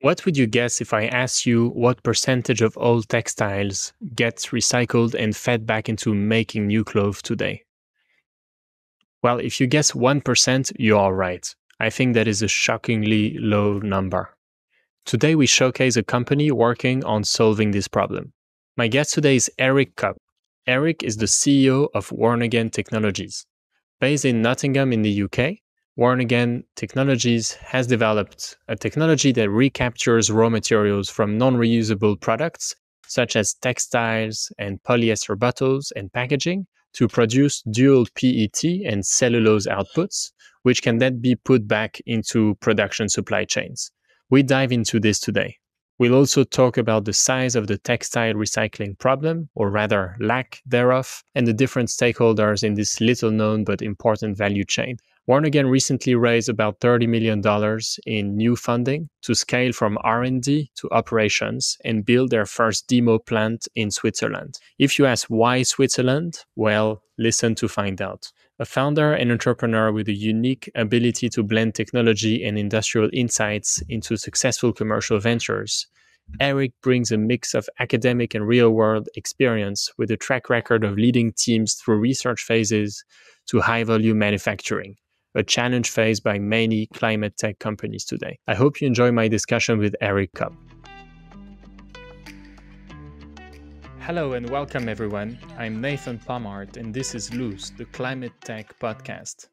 What would you guess if I asked you what percentage of old textiles gets recycled and fed back into making new clothes today? Well, if you guess 1%, you are right. I think that is a shockingly low number. Today, we showcase a company working on solving this problem. My guest today is Erik Koep. Erik is the CEO of Worn Technologies. Based in Nottingham in the UK, Worn Technologies has developed a technology that recaptures raw materials from non-reusable products, such as textiles and polyester bottles and packaging, to produce dual PET and cellulose outputs, which can then be put back into production supply chains. We dive into this today. We'll also talk about the size of the textile recycling problem, or rather lack thereof, and the different stakeholders in this little known but important value chain. Worn recently raised about $30 million in new funding to scale from R&D to operations and build their first demo plant in Switzerland. If you ask why Switzerland, well, listen to find out. A founder and entrepreneur with a unique ability to blend technology and industrial insights into successful commercial ventures, Erik brings a mix of academic and real-world experience with a track record of leading teams through research phases to high-volume manufacturing, a challenge faced by many climate tech companies today. I hope you enjoy my discussion with Erik Koep. Hello and welcome everyone. I'm Nathan Pomart and this is Loose, the Climate Tech Podcast.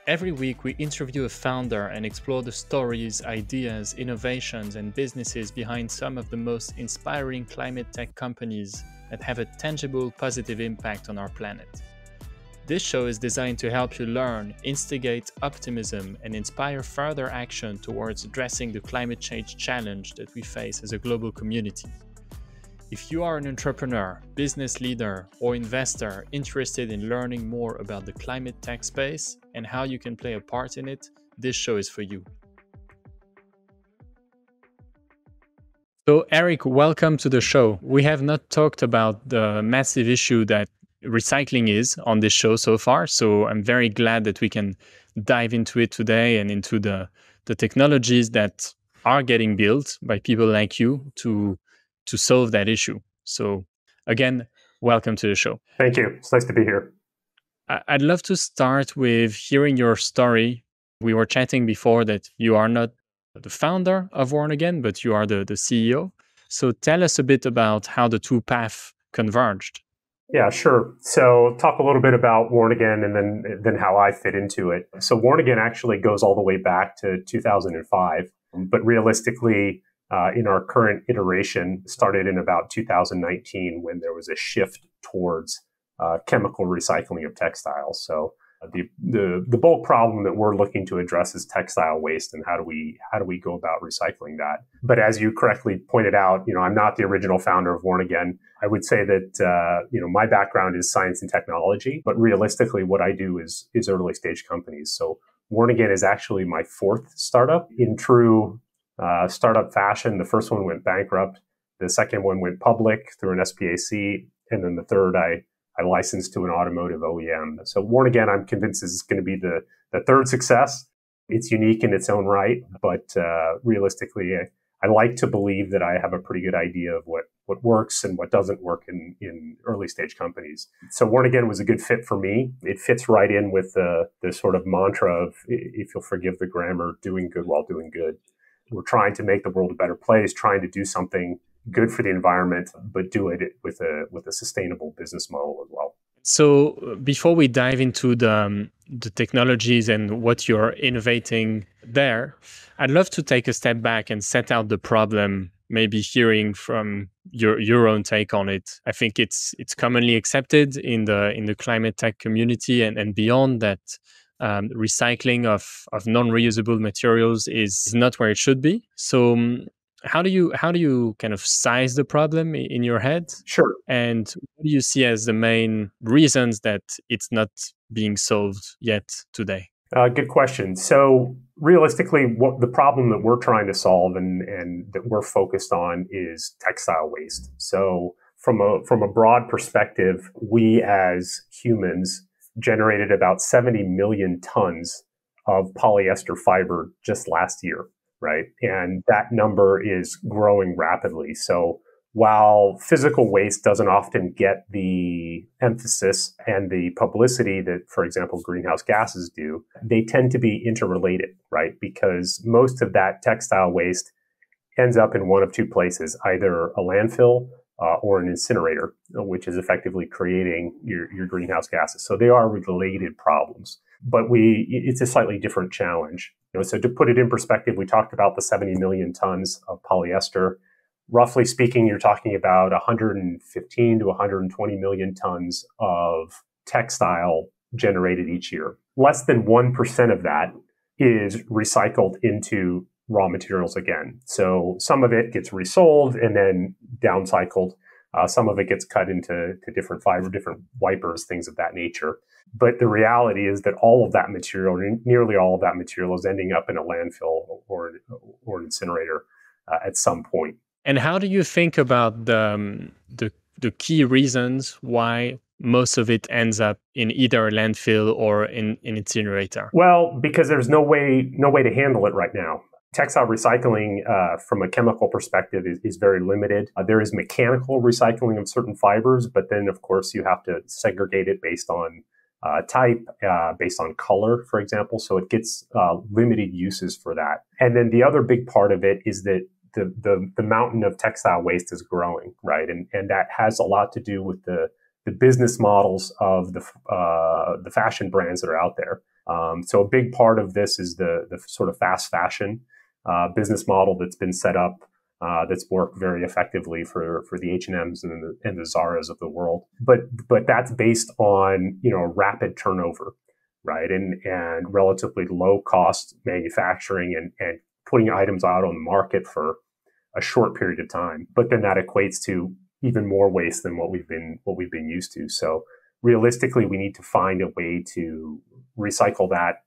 Every week we interview a founder and explore the stories, ideas, innovations and businesses behind some of the most inspiring climate tech companies that have a tangible positive impact on our planet. This show is designed to help you learn, instigate optimism, and inspire further action towards addressing the climate change challenge that we face as a global community. If you are an entrepreneur, business leader, or investor interested in learning more about the climate tech space and how you can play a part in it, this show is for you. So, Erik, welcome to the show. We have not talked about the massive issue that recycling is on this show so far. So I'm very glad that we can dive into it today and into the technologies that are getting built by people like you to solve that issue. So again, welcome to the show. Thank you. It's nice to be here. I'd love to start with hearing your story. We were chatting before that you are not the founder of Worn, but you are the CEO. So tell us a bit about how the two paths converged. Yeah, sure. So talk a little bit about Worn and then how I fit into it. So Worn actually goes all the way back to 2005, but realistically, in our current iteration, started in about 2019 when there was a shift towards chemical recycling of textiles. So the bulk problem that we're looking to address is textile waste, and how do we go about recycling that? But as you correctly pointed out, I'm not the original founder of Worn. I would say that my background is science and technology, but realistically, what I do is early stage companies. So Worn is actually my fourth startup in true startup fashion. The first one went bankrupt. The second one went public through an SPAC. And then the third, I licensed to an automotive OEM. So Worn, I'm convinced is going to be the third success. It's unique in its own right, but realistically, I like to believe that I have a pretty good idea of what works and what doesn't work in early stage companies. So Worn was a good fit for me. It fits right in with the sort of mantra of, if you'll forgive the grammar, doing good while doing good. We're trying to make the world a better place, trying to do something good for the environment, but do it with a sustainable business model as well. So before we dive into the technologies and what you're innovating there, I'd love to take a step back and set out the problem, maybe hearing from your own take on it. I think it's commonly accepted in the climate tech community and beyond that. Recycling of non-reusable materials is not where it should be. So how do you kind of size the problem in your head? Sure. And what do you see as the main reasons that it's not being solved yet today? Good question. So realistically, what the problem that we're trying to solve and that we're focused on is textile waste. So from a broad perspective, we as humans generated about 70 million tons of polyester fiber just last year. right? And that number is growing rapidly. So while physical waste doesn't often get the emphasis and the publicity that, for example, greenhouse gases do, they tend to be interrelated, right? Because most of that textile waste ends up in one of two places, either a landfill or an incinerator, which is effectively creating your greenhouse gases. So they are related problems, but it's a slightly different challenge. So to put it in perspective, we talked about the 70 million tons of polyester. Roughly speaking, you're talking about 115 to 120 million tons of textile generated each year. Less than 1% of that is recycled into raw materials again. So some of it gets resold and then downcycled. Some of it gets cut into different fiber, different wipers, things of that nature. But the reality is that all of that material, nearly all of that material, is ending up in a landfill or an incinerator at some point. And how do you think about the key reasons why most of it ends up in either a landfill or in an incinerator? Well, because there's no way to handle it right now. Textile recycling from a chemical perspective is very limited. There is mechanical recycling of certain fibers, but then, of course, you have to segregate it based on type, based on color, for example. So it gets limited uses for that. And then the other big part of it is that the mountain of textile waste is growing, right? And that has a lot to do with the business models of the fashion brands that are out there. So a big part of this is the sort of fast fashion business model that's been set up, that's worked very effectively for the H&Ms and the Zaras of the world. But that's based on rapid turnover, right? And relatively low cost manufacturing and putting items out on the market for a short period of time. But then that equates to even more waste than what we've been used to. So realistically, we need to find a way to recycle that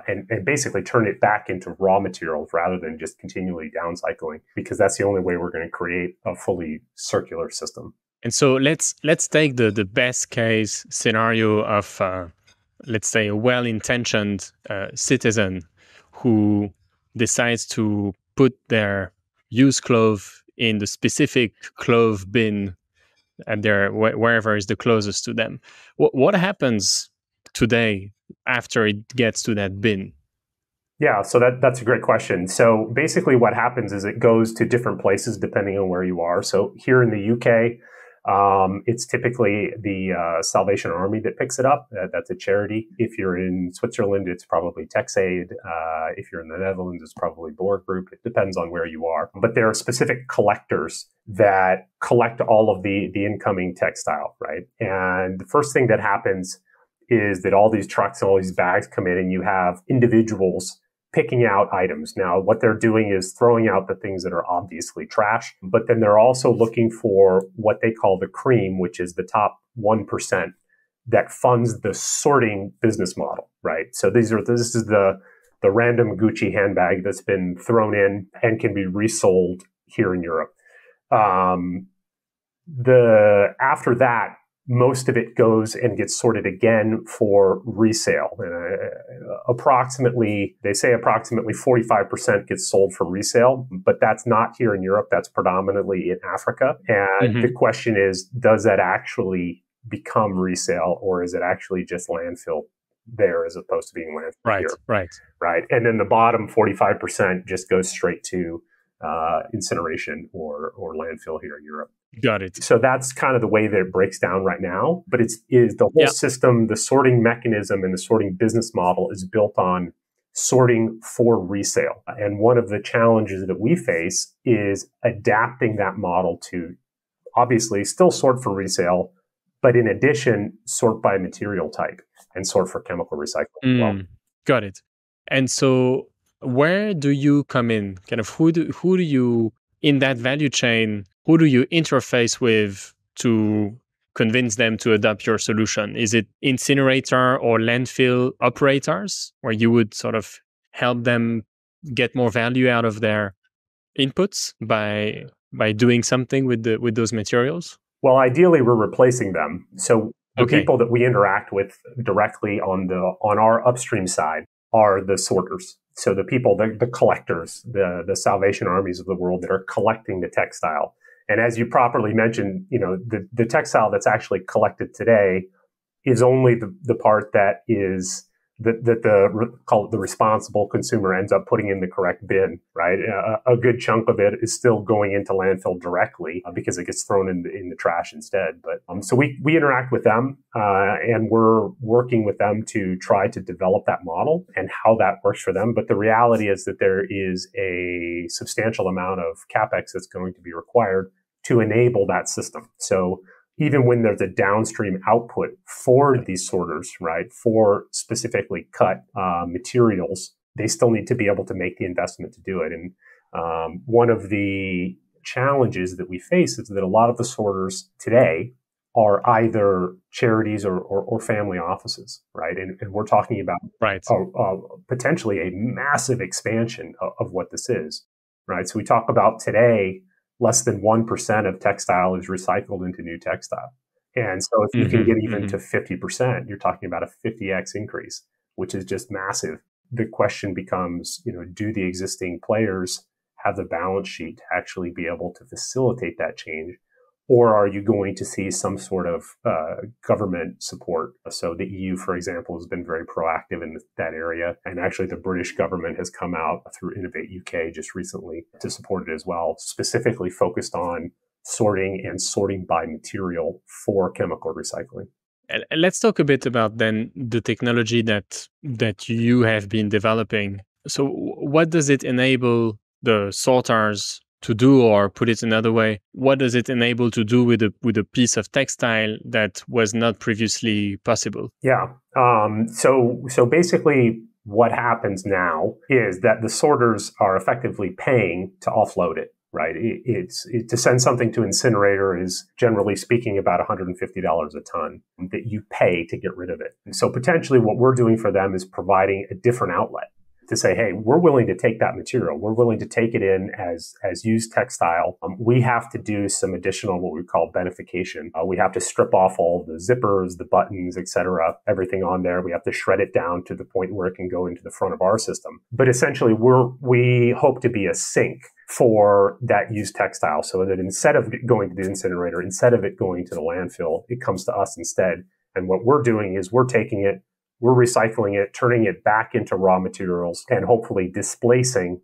and basically turn it back into raw materials rather than just continually downcycling, because that's the only way we're going to create a fully circular system. And so let's take the best case scenario of let's say a well-intentioned citizen who decides to put their used clothes in the specific clothes bin at their wherever is the closest to them. What happens today after it gets to that bin? Yeah, so that's a great question. So basically what happens is it goes to different places depending on where you are. So here in the UK, it's typically the Salvation Army that picks it up. That's a charity. If you're in Switzerland, it's probably TextAid. If you're in the Netherlands, it's probably Boer Group. It depends on where you are. But there are specific collectors that collect all of the incoming textile, right? And the first thing that happens is that all these trucks and all these bags come in and you have individuals picking out items. Now, what they're doing is throwing out the things that are obviously trash, but then they're also looking for what they call the cream, which is the top 1% that funds the sorting business model, right? So this is the random Gucci handbag that's been thrown in and can be resold here in Europe. After that, most of it goes and gets sorted again for resale. Approximately 45% gets sold for resale, but that's not here in Europe. That's predominantly in Africa. And the question is, does that actually become resale, or is it actually just landfill there as opposed to being landfill here? Right. And then the bottom 45% just goes straight to incineration or landfill here in Europe. Got it. So that's kind of the way that it breaks down right now. But is the whole system, the sorting mechanism and the sorting business model is built on sorting for resale. And one of the challenges that we face is adapting that model to obviously still sort for resale, but in addition, sort by material type and sort for chemical recycling as well. Got it. And so where do you come in? Kind of who do you, in that value chain, who do you interface with to convince them to adopt your solution? Is it incinerator or landfill operators, where you would sort of help them get more value out of their inputs by doing something with those materials? Well, ideally, we're replacing them. So the people that we interact with directly on our upstream side are the sorters. So the people, the collectors, the Salvation Armies of the world that are collecting the textile. And as you properly mentioned, the textile that's actually collected today is only the part that is call it the responsible consumer ends up putting in the correct bin, right? A good chunk of it is still going into landfill directly because it gets thrown in the trash instead. But so we interact with them and we're working with them to try to develop that model and how that works for them. But the reality is that there is a substantial amount of capex that's going to be required to enable that system. So even when there's a downstream output for these sorters, right, for specifically cut materials, they still need to be able to make the investment to do it. And one of the challenges that we face is that a lot of the sorters today are either charities or family offices, right? And we're talking about potentially a massive expansion of what this is, right? So we talk about today, less than 1% of textile is recycled into new textile. And so if you can get even to 50%, you're talking about a 50x increase, which is just massive. The question becomes, do the existing players have the balance sheet to actually be able to facilitate that change? Or are you going to see some sort of government support? So the EU, for example, has been very proactive in that area. And actually, the British government has come out through Innovate UK just recently to support it as well, specifically focused on sorting by material for chemical recycling. Let's talk a bit about then the technology that you have been developing. So what does it enable the sorters to do, or put it another way, what does it enable to do with a piece of textile that was not previously possible? Yeah. So basically what happens now is that the sorters are effectively paying to offload it, right? To send something to incinerator is generally speaking about $150 a ton that you pay to get rid of it. And so potentially what we're doing for them is providing a different outlet to say, hey, we're willing to take that material. We're willing to take it in as used textile. We have to do some additional what we call beneficiation. We have to strip off all the zippers, the buttons, et cetera, everything on there. We have to shred it down to the point where it can go into the front of our system. But essentially, we hope to be a sink for that used textile so that instead of going to the incinerator, instead of it going to the landfill, it comes to us instead. And what we're doing is we're taking it, we're recycling it, turning it back into raw materials, and hopefully displacing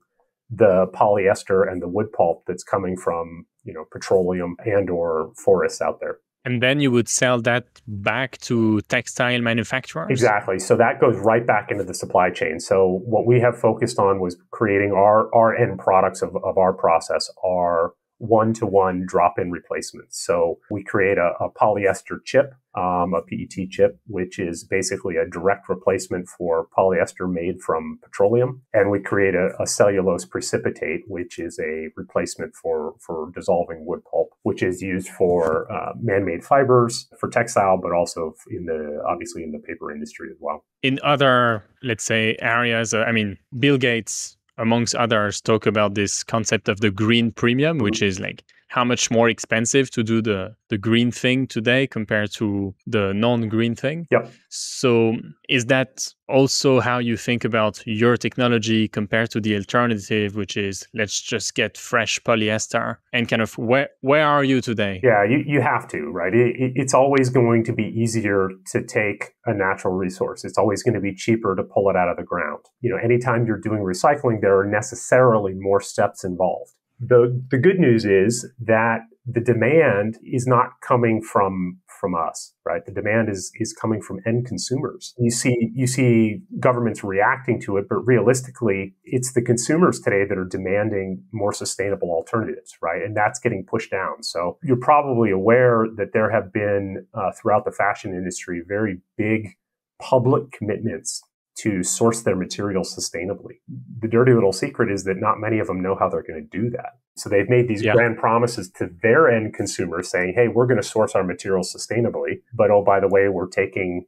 the polyester and the wood pulp that's coming from, petroleum and or forests out there. And then you would sell that back to textile manufacturers? Exactly. So that goes right back into the supply chain. So what we have focused on was creating our end products of our process are one-to-one drop-in replacements. So we create a polyester chip, a PET chip, which is basically a direct replacement for polyester made from petroleum. And we create a cellulose precipitate, which is a replacement for dissolving wood pulp, which is used for man-made fibers, for textile, but also obviously in the paper industry as well. In other, let's say, areas, Bill Gates, amongst others, talk about this concept of the green premium, which is like how much more expensive to do the green thing today compared to the non-green thing. Yep. So is that also how you think about your technology compared to the alternative, which is let's just get fresh polyester, and kind of where are you today? Yeah, you have to, right? It's always going to be easier to take a natural resource. It's always going to be cheaper to pull it out of the ground. Anytime you're doing recycling, there are necessarily more steps involved. The good news is that the demand is not coming from us, right? The demand is coming from end consumers. You see governments reacting to it, but realistically, it's the consumers today that are demanding more sustainable alternatives, right? And that's getting pushed down. So you're probably aware that there have been throughout the fashion industry very big public commitments to source their materials sustainably. The dirty little secret is that not many of them know how they're going to do that. So they've made these grand promises to their end consumers saying, hey, we're going to source our materials sustainably. But, oh, by the way, we're taking,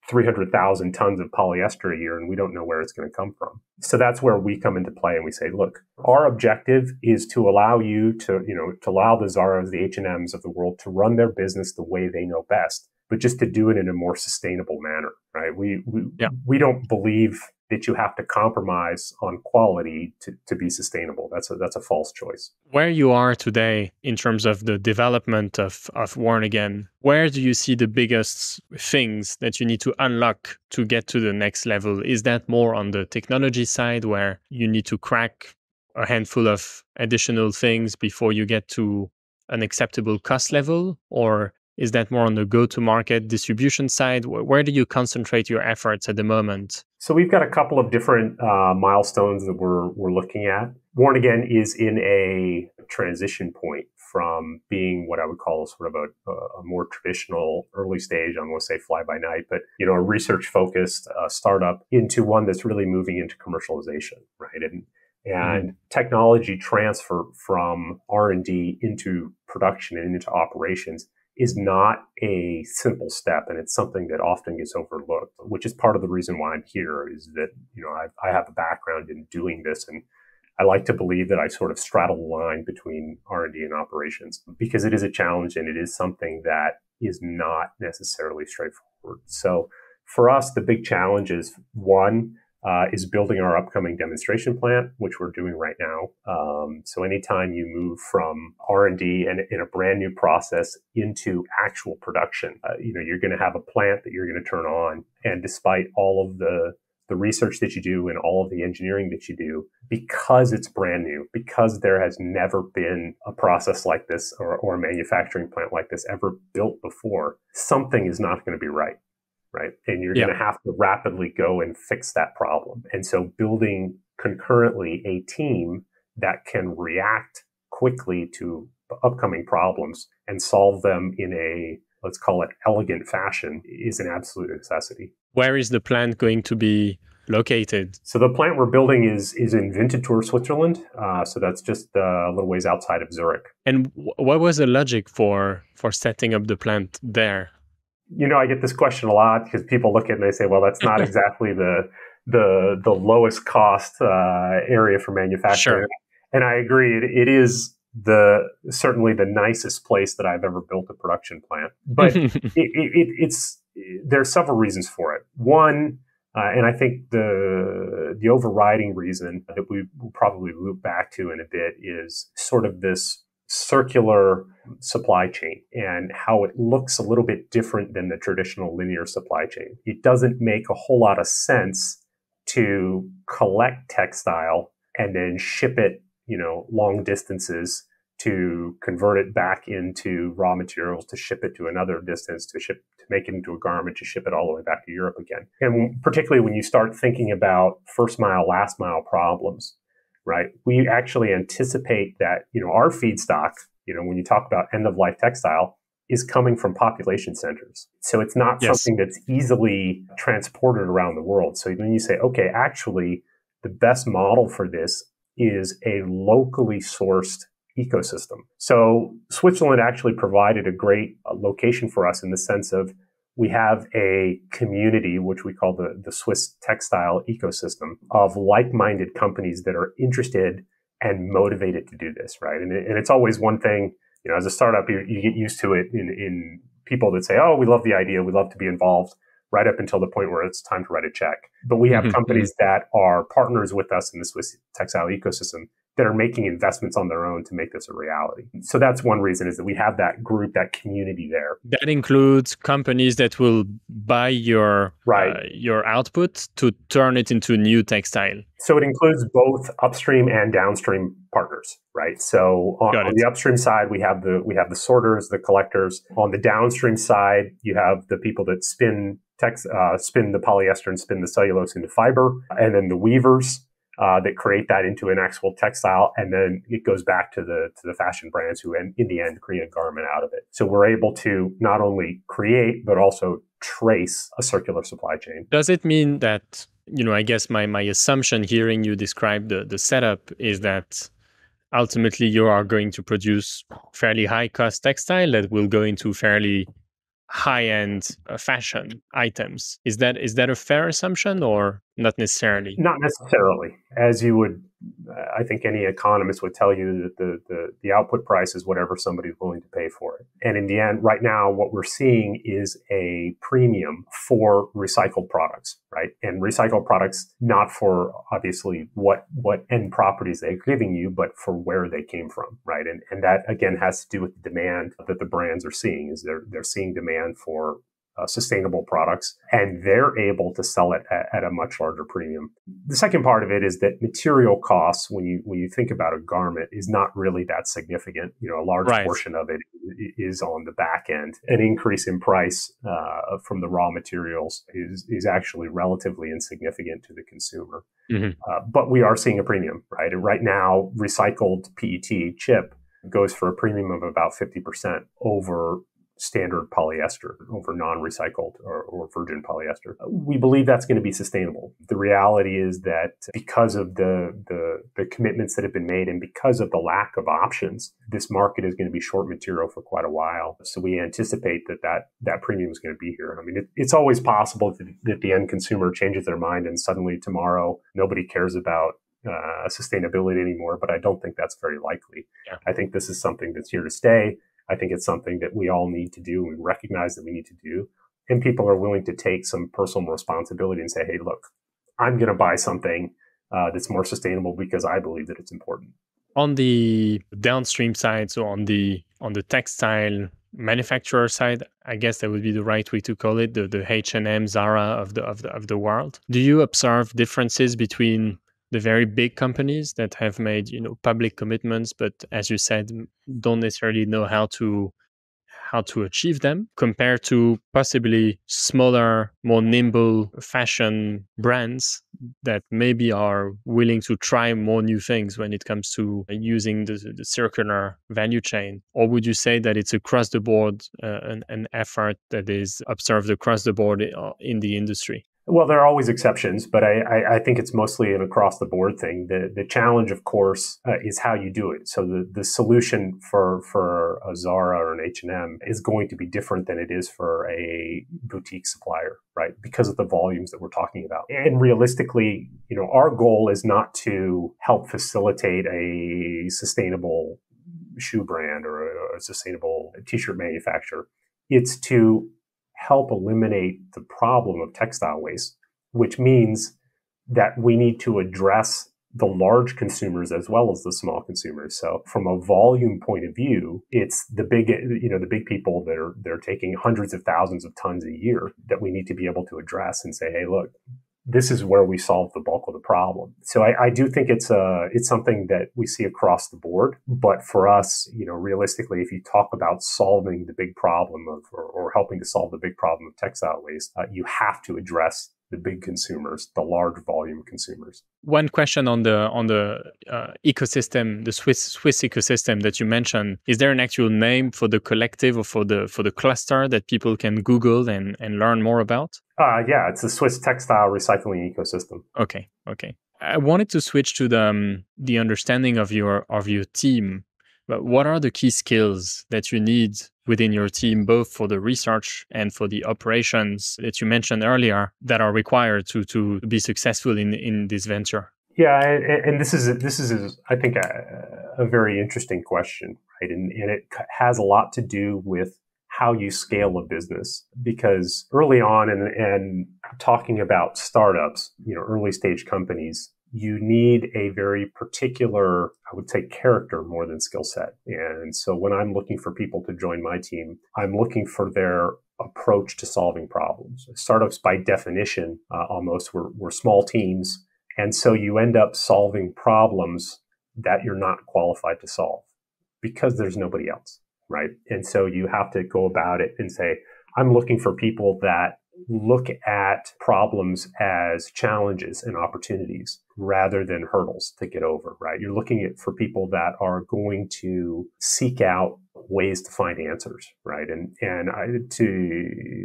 300,000 tons of polyester a year and we don't know where it's going to come from. So that's where we come into play and we say, look, our objective is to allow you to allow the Zaras, the H&Ms of the world to run their business the way they know best, but just to do it in a more sustainable manner, right? We don't believe that you have to compromise on quality to be sustainable. That's a false choice. Where you are today in terms of the development of Worn Again, where do you see the biggest things that you need to unlock to get to the next level? Is that more on the technology side where you need to crack a handful of additional things before you get to an acceptable cost level? Or is that more on the go-to-market distribution side? Where do you concentrate your efforts at the moment? So we've got a couple of different milestones that we're looking at. Worn Again is in a transition point from being what I would call sort of a more traditional early stage, I'm going to say fly by night, but a research focused startup into one that's really moving into commercialization, right? And technology transfer from R&D into production and into operations is not a simple step, and it's something that often gets overlooked, which is part of the reason why I'm here, is that I have a background in doing this, and I like to believe that I sort of straddle the line between R&D and operations, because it is a challenge and it is something that is not necessarily straightforward. So for us, the big challenge is one, is building our upcoming demonstration plant, which we're doing right now. So anytime you move from R&D and in a brand new process into actual production, you're going to have a plant that you're going to turn on. And despite all of the research that you do and all of the engineering that you do, because it's brand new, because there has never been a process like this or a manufacturing plant like this ever built before, something is not going to be right. Right. And you're going to have to rapidly go and fix that problem. And so building concurrently a team that can react quickly to upcoming problems and solve them in a, let's call it, elegant fashion is an absolute necessity. Where is the plant going to be located? So the plant we're building is in Winterthur, Switzerland. So that's just a little ways outside of Zurich. And what was the logic for setting up the plant there? I get this question a lot because people look at it and they say, well, that's not exactly the lowest cost area for manufacturing. Sure. And I agree. It is certainly the nicest place that I've ever built a production plant. But there's several reasons for it. One, and I think the overriding reason that we will probably loop back to in a bit is sort of this circular supply chain and how it looks a little bit different than the traditional linear supply chain. It doesn't make a whole lot of sense to collect textile and then ship it, long distances, to convert it back into raw materials, to ship it to another distance, to make it into a garment, to ship it all the way back to Europe again. And particularly when you start thinking about first mile, last mile problems, right? We actually anticipate that, our feedstock, when you talk about end of life textile, is coming from population centers. So it's not something that's easily transported around the world. So when you say, okay, actually the best model for this is a locally sourced ecosystem. So Switzerland actually provided a great location for us in the sense of we have a community, which we call the Swiss textile ecosystem, of like-minded companies that are interested and motivated to do this, right? And it's always one thing, as a startup, you get used to it in people that say, oh, we love the idea, we love to be involved, right up until the point where it's time to write a check. But we have companies that are partners with us in the Swiss textile ecosystem that are making investments on their own to make this a reality. So that's one reason, is that we have that group, that community there. That includes companies that will buy your output to turn it into new textile. So it includes both upstream and downstream partners, right? So on the upstream side, we have the sorters, the collectors. On the downstream side, you have the people that spin the polyester and spin the cellulose into fiber, and then the weavers that create that into an actual textile, and then it goes back to the fashion brands who, in the end, create a garment out of it. So we're able to not only create but also trace a circular supply chain. Does it mean that, I guess my assumption hearing you describe the setup is that ultimately you are going to produce fairly high cost textile that will go into fairly high-end fashion items. Is that a fair assumption, or not necessarily? Not necessarily. As you would I think any economist would tell you that the output price is whatever somebody's willing to pay for it. And in the end, right now, what we're seeing is a premium for recycled products, right? And recycled products, not for obviously what end properties they're giving you, but for where they came from, right? And that again has to do with the demand that the brands are seeing. Is they're seeing demand for sustainable products, and they're able to sell it at a much larger premium. The second part of it is that material costs, when you think about a garment, is not really that significant. A large Right. portion of it is on the back end. An increase in price from the raw materials is actually relatively insignificant to the consumer. Mm-hmm. But we are seeing a premium, right? And right now, recycled PET chip goes for a premium of about 50% over standard polyester, over non-recycled or virgin polyester. We believe that's going to be sustainable. The reality is that because of the commitments that have been made and because of the lack of options, this market is going to be short material for quite a while. So we anticipate that premium is going to be here. I mean, it's always possible that the end consumer changes their mind and suddenly tomorrow nobody cares about sustainability anymore, but I don't think that's very likely. Yeah. I think this is something that's here to stay. I think it's something that we all need to do. We recognize that we need to do. And people are willing to take some personal responsibility and say, hey, look, I'm going to buy something that's more sustainable because I believe that it's important. On the downstream side, so on the textile manufacturer side, I guess that would be the right way to call it, the H&M, Zara of the world. Do you observe differences between the very big companies that have made public commitments, but as you said, don't necessarily know how to achieve them, compared to possibly smaller, more nimble fashion brands that maybe are willing to try more new things when it comes to using the circular value chain? Or would you say that it's across the board, an effort that is observed across the board in the industry? Well, there are always exceptions, but I think it's mostly an across-the-board thing. The challenge, of course, is how you do it. So the solution for a Zara or an H&M is going to be different than it is for a boutique supplier, right? Because of the volumes that we're talking about. And realistically, our goal is not to help facilitate a sustainable shoe brand or a sustainable t-shirt manufacturer. It's to help eliminate the problem of textile waste, which means that we need to address the large consumers as well as the small consumers. So from a volume point of view, it's the big people that they're taking hundreds of thousands of tons a year that we need to be able to address and say, hey, look, this is where we solve the bulk of the problem. So I do think it's something that we see across the board. But for us, realistically, if you talk about solving the big problem or helping to solve the big problem of textile waste, you have to address the big consumers, the large volume consumers. One question on the ecosystem, the Swiss ecosystem that you mentioned. Is there an actual name for the collective or for the cluster that people can Google and learn more about? Yeah, it's the Swiss textile recycling ecosystem. Okay. I wanted to switch to the understanding of your team. But what are the key skills that you need within your team, both for the research and for the operations that you mentioned earlier, that are required to be successful in this venture? Yeah, and this is I think a very interesting question, right? And it has a lot to do with how you scale a business, because early on and talking about startups, early stage companies, you need a very particular, I would say, character more than skill set. And so when I'm looking for people to join my team, I'm looking for their approach to solving problems. Startups, by definition, almost we're small teams. And so you end up solving problems that you're not qualified to solve because there's nobody else, right? And so you have to go about it and say, I'm looking for people that look at problems as challenges and opportunities rather than hurdles to get over, right? You're looking for people that are going to seek out ways to find answers, right?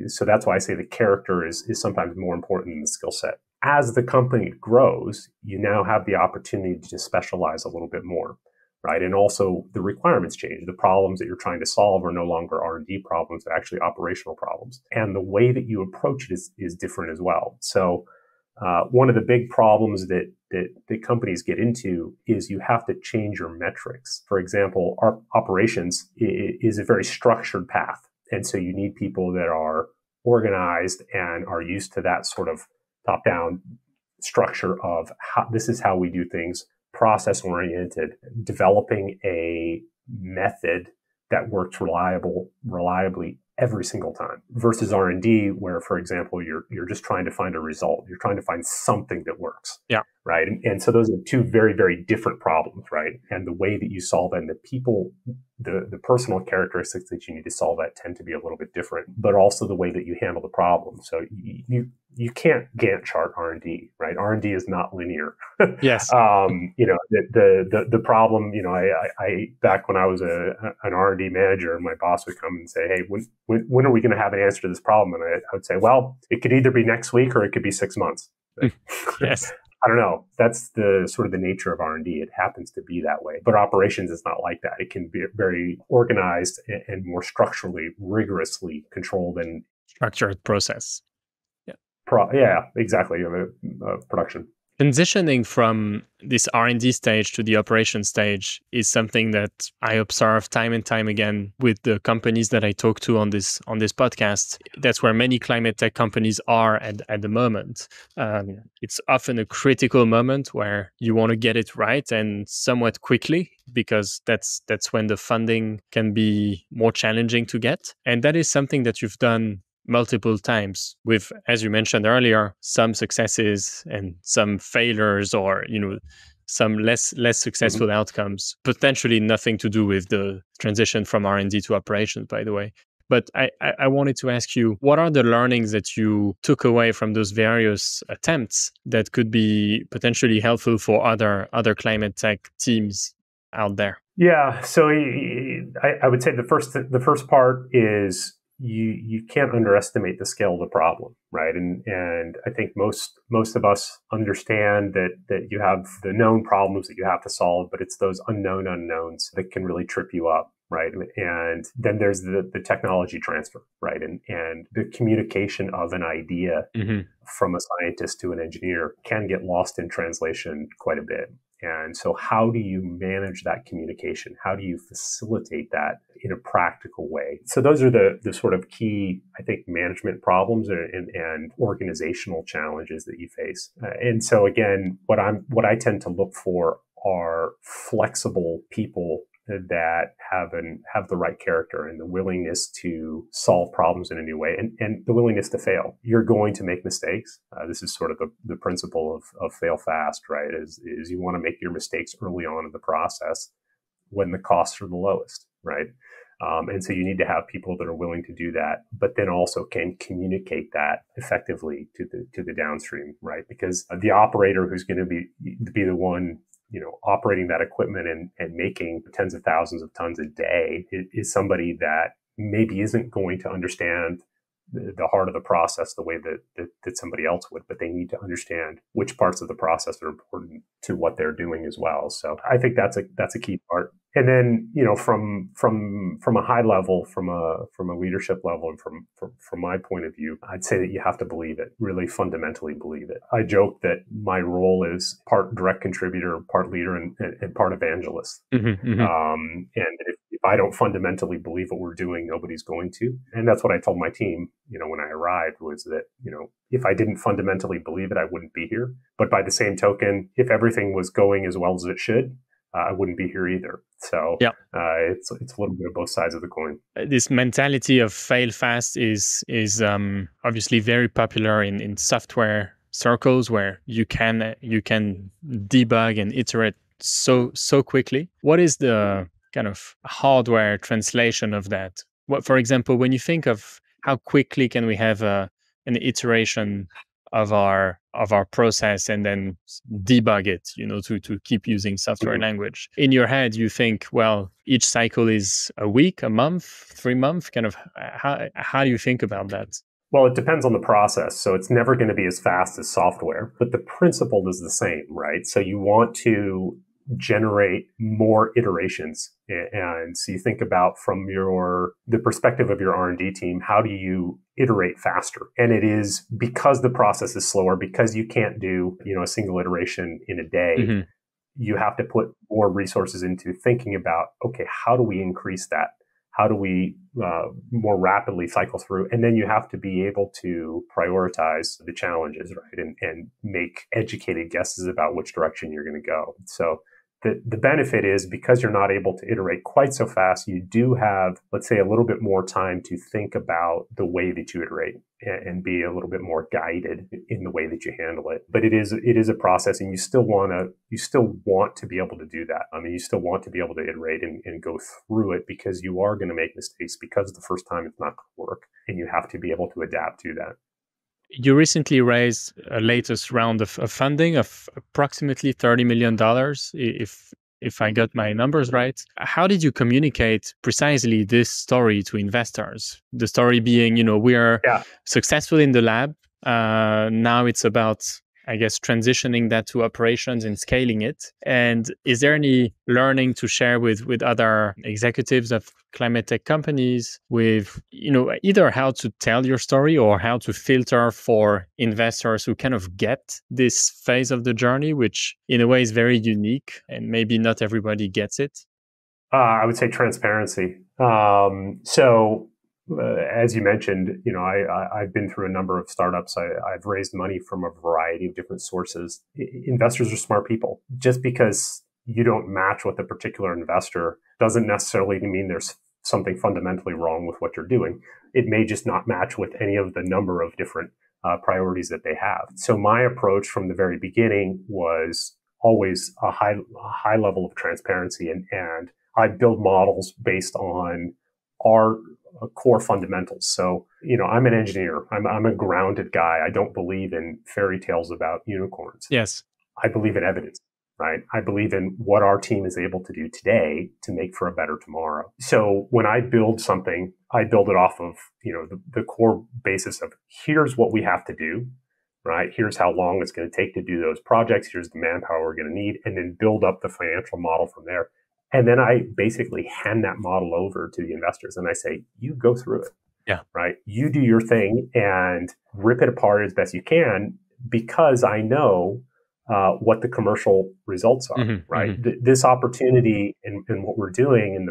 So that's why I say the character is sometimes more important than the skill set. As the company grows, you now have the opportunity to specialize a little bit more, right? And also the requirements change. The problems that you're trying to solve are no longer R&D problems, they're actually operational problems. And the way that you approach it is different as well. So one of the big problems that companies get into is you have to change your metrics. For example, our operations is a very structured path. And so you need people that are organized and are used to that sort of top-down structure of how this is how we do things, process-oriented, developing a method that works reliably every single time, versus R&D, where, for example, you're just trying to find a result. You're trying to find something that works. Yeah. Right. And so those are two very, very different problems, right? And the way that you solve it, and the personal characteristics that you need to solve that tend to be a little bit different, but also the way that you handle the problem. So you can't Gantt chart R&D, right? R&D is not linear. Yes. The problem, I back when I was an R&D manager, my boss would come and say, "Hey, when are we going to have an answer to this problem?" And I would say, "Well, it could either be next week or it could be 6 months." Yes. I don't know. That's the sort of the nature of R&D. It happens to be that way. But operations is not like that. It can be very organized and more structurally, rigorously controlled and Structured process. Yeah, exactly. Production. Transitioning from this R&D stage to the operation stage is something that I observe time and time again with the companies that I talk to on this podcast. That's where many climate tech companies are at the moment. It's often a critical moment where you want to get it right and somewhat quickly, because that's when the funding can be more challenging to get. And that is something that you've done multiple times with, as you mentioned earlier, some successes and some failures, or some less successful outcomes, potentially nothing to do with the transition from R&D to operations, by the way. But I wanted to ask you, what are the learnings that you took away from those various attempts that could be potentially helpful for other climate tech teams out there? Yeah, so I would say the first part is you can't underestimate the scale of the problem, right? And I think most of us understand that you have the known problems that you have to solve, but it's those unknown unknowns that can really trip you up, right? And then there's the technology transfer, right? And the communication of an idea from a scientist to an engineer can get lost in translation quite a bit. And so how do you manage that communication? How do you facilitate that in a practical way? So those are the sort of key, I think, management problems and organizational challenges that you face. And so again, what I tend to look for are flexible people that have the right character and the willingness to solve problems in a new way, and the willingness to fail. You're going to make mistakes. This is sort of the principle of fail fast, right? Is you want to make your mistakes early on in the process when the costs are the lowest, right? And so you need to have people that are willing to do that, but then also can communicate that effectively to the downstream, right? Because the operator who's going to be the one operating that equipment and making tens of thousands of tons a day is somebody that maybe isn't going to understand the heart of the process the way that somebody else would, but they need to understand which parts of the process are important to what they're doing as well. So I think that's a key part. And then, from a high level, from a leadership level, and from my point of view, I'd say that you have to believe it, really fundamentally believe it. I joke that my role is part direct contributor, part leader, and part evangelist. And if I don't fundamentally believe what we're doing, nobody's going to. And that's what I told my team, when I arrived, was that, if I didn't fundamentally believe it, I wouldn't be here. But by the same token, if everything was going as well as it should, I wouldn't be here either. So it's a little bit of both sides of the coin. This mentality of fail fast is obviously very popular in software circles, where you can debug and iterate so quickly. What is the kind of hardware translation of that? What, for example, when you think of how quickly can we have an iteration of our process and then debug it, to keep using software language. In your head, you think, well, each cycle is a week, a month, 3 months. Kind of how do you think about that? Well, it depends on the process. So it's never going to be as fast as software, but the principle is the same, right? So you want to generate more iterations. And so you think about from the perspective of your R&D team, how do you iterate faster? And it is because the process is slower, because you can't do, a single iteration in a day. Mm-hmm. You have to put more resources into thinking about, okay, how do we increase that? How do we more rapidly cycle through? And then you have to be able to prioritize the challenges, right? And make educated guesses about which direction you're going to go. So the benefit is because you're not able to iterate quite so fast, you do have, let's say, a little bit more time to think about the way that you iterate and be a little bit more guided in the way that you handle it. But it is a process, and you still want to be able to do that. I mean, you still want to be able to iterate and go through it, because you are going to make mistakes, because the first time it's not going to work, and you have to be able to adapt to that. You recently raised a latest round of funding of approximately $30 million, if I got my numbers right. How did you communicate precisely this story to investors? The story being, we are successful in the lab. Now it's about, I guess, transitioning that to operations and scaling it. And is there any learning to share with other executives of climate tech companies with, either how to tell your story or how to filter for investors who kind of get this phase of the journey, which in a way is very unique and maybe not everybody gets it? I would say transparency. As you mentioned, I've been through a number of startups. I've raised money from a variety of different sources. Investors are smart people. Just because you don't match with a particular investor doesn't necessarily mean there's something fundamentally wrong with what you're doing. It may just not match with any of the number of different priorities that they have. So my approach from the very beginning was always a high level of transparency, and I build models based on our core fundamentals. So, I'm an engineer. I'm a grounded guy. I don't believe in fairy tales about unicorns. Yes. I believe in evidence, right? I believe in what our team is able to do today to make for a better tomorrow. So when I build something, I build it off of, the core basis of here's what we have to do, right? Here's how long it's going to take to do those projects. Here's the manpower we're going to need, and then build up the financial model from there. And then I basically hand that model over to the investors, and I say, you go through it. Yeah. Right. You do your thing and rip it apart as best you can, because I know what the commercial results are. Mm-hmm, right. Mm-hmm. This opportunity and what we're doing, and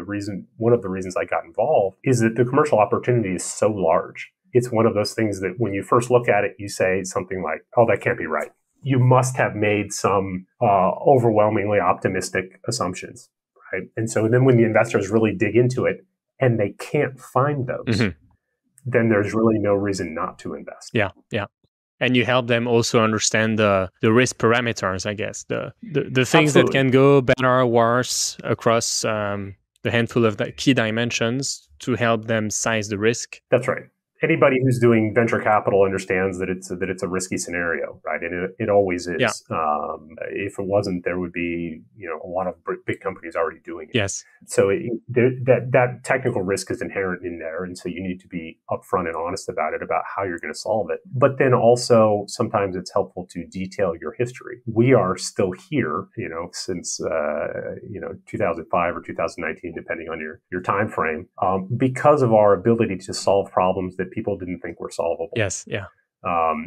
one of the reasons I got involved, is that the commercial opportunity is so large. It's one of those things that when you first look at it, you say something like, oh, that can't be right. You must have made some overwhelmingly optimistic assumptions. Right. And so then when the investors really dig into it and they can't find those, Mm-hmm. then there's really no reason not to invest. Yeah. And you help them also understand the risk parameters, I guess, the things Absolutely. that can go better or worse across the handful of key dimensions to help them size the risk. That's right. Anybody who's doing venture capital understands that it's a risky scenario, right? And it always is. Yeah. If it wasn't, there would be a lot of big companies already doing it. Yes. So that technical risk is inherent in there, and so you need to be upfront and honest about it, about how you're going to solve it. But then also sometimes it's helpful to detail your history. We are still here, since 2005 or 2019, depending on your time frame, because of our ability to solve problems that people didn't think were solvable. Yes. Yeah.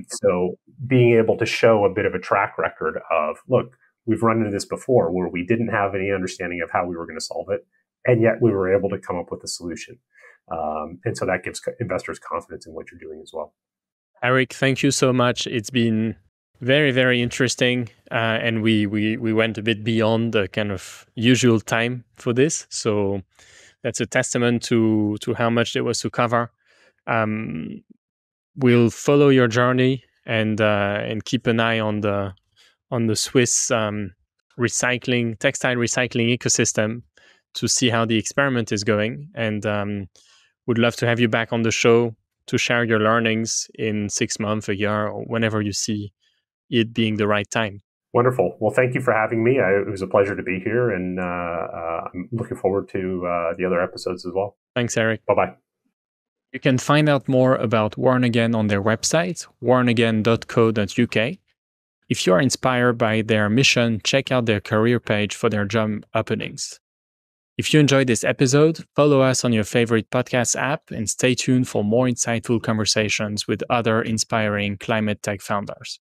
So being able to show a bit of a track record of, look, we've run into this before where we didn't have any understanding of how we were going to solve it, and yet we were able to come up with a solution. And so that gives investors confidence in what you're doing as well. Erik, thank you so much. It's been very, very interesting. And we went a bit beyond the kind of usual time for this. So that's a testament to how much there was to cover. We'll follow your journey and keep an eye on the Swiss textile recycling ecosystem to see how the experiment is going. And would love to have you back on the show to share your learnings in 6 months, a year, or whenever you see it being the right time. Wonderful. Well, thank you for having me. It was a pleasure to be here, and I'm looking forward to the other episodes as well. Thanks, Erik. Bye-bye. You can find out more about Warn Again on their website, warnagain.co.uk. If you are inspired by their mission, check out their career page for their job openings. If you enjoyed this episode, follow us on your favorite podcast app and stay tuned for more insightful conversations with other inspiring climate tech founders.